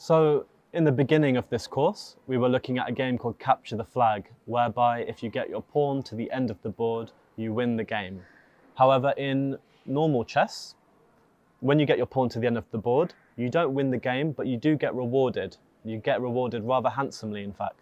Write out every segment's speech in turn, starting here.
So in the beginning of this course, we were looking at a game called Capture the Flag, whereby if you get your pawn to the end of the board, you win the game. However, in normal chess, when you get your pawn to the end of the board, you don't win the game, but you do get rewarded. You get rewarded rather handsomely, in fact.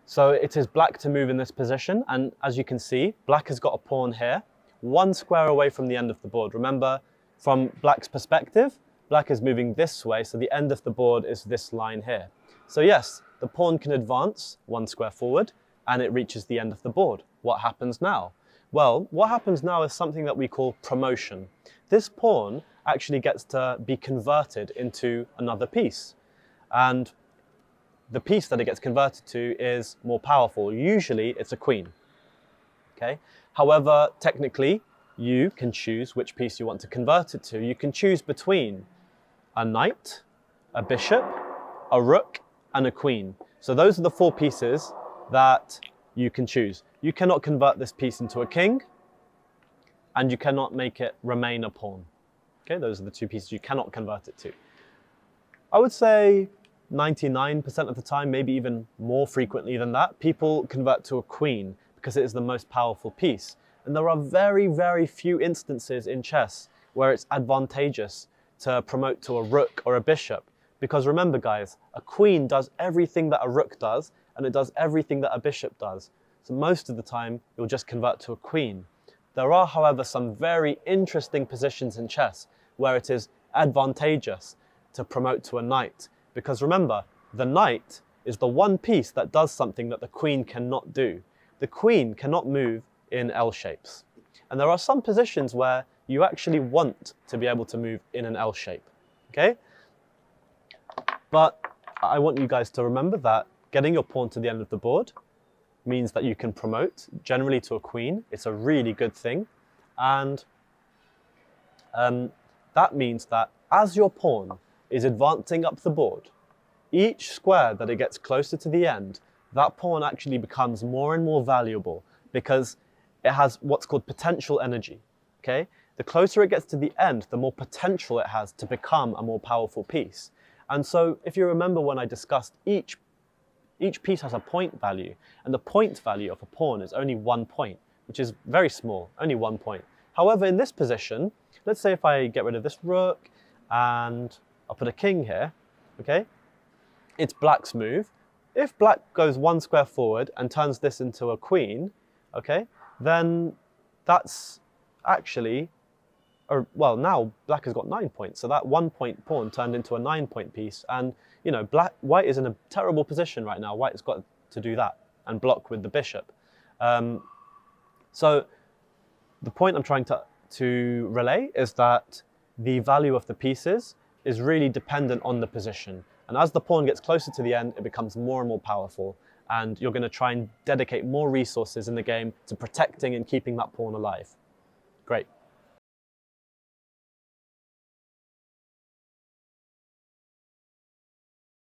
So it is black to move in this position, and as you can see, black has got a pawn here, one square away from the end of the board. Remember, from black's perspective, black is moving this way, so the end of the board is this line here. So yes, the pawn can advance one square forward, and it reaches the end of the board. What happens now? Well, what happens now is something that we call promotion. This pawn actually gets to be converted into another piece, and the piece that it gets converted to is more powerful. Usually it's a queen. Okay? However, technically, you can choose which piece you want to convert it to. You can choose between a knight, a bishop, a rook, and a queen. So those are the four pieces that you can choose. You cannot convert this piece into a king, and you cannot make it remain a pawn. Okay, those are the two pieces you cannot convert it to. I would say 99% of the time, maybe even more frequently than that, people convert to a queen because it is the most powerful piece. And there are very, very few instances in chess where it's advantageous to promote to a rook or a bishop. Because remember, guys, a queen does everything that a rook does, and it does everything that a bishop does. So most of the time, you'll just convert to a queen. There are, however, some very interesting positions in chess where it is advantageous to promote to a knight. Because remember, the knight is the one piece that does something that the queen cannot do. The queen cannot move in L shapes. And there are some positions where you actually want to be able to move in an L shape, okay? But I want you guys to remember that getting your pawn to the end of the board means that you can promote, generally to a queen. It's a really good thing. And that means that as your pawn is advancing up the board, each square that it gets closer to the end, that pawn actually becomes more and more valuable because it has what's called potential energy, okay? The closer it gets to the end, the more potential it has to become a more powerful piece. And so if you remember when I discussed each piece has a point value, and the point value of a pawn is only 1 point, which is very small, only 1 point. However, in this position, let's say if I get rid of this rook and I'll put a king here, okay? It's black's move. If black goes one square forward and turns this into a queen, okay, then that's actually, well, now black has got 9 points. So that 1 point pawn turned into a 9 point piece. And, you know, white is in a terrible position right now. White has got to do that and block with the bishop. So the point I'm trying to relay is that the value of the pieces is really dependent on the position. And as the pawn gets closer to the end, it becomes more and more powerful. And you're going to try and dedicate more resources in the game to protecting and keeping that pawn alive. Great.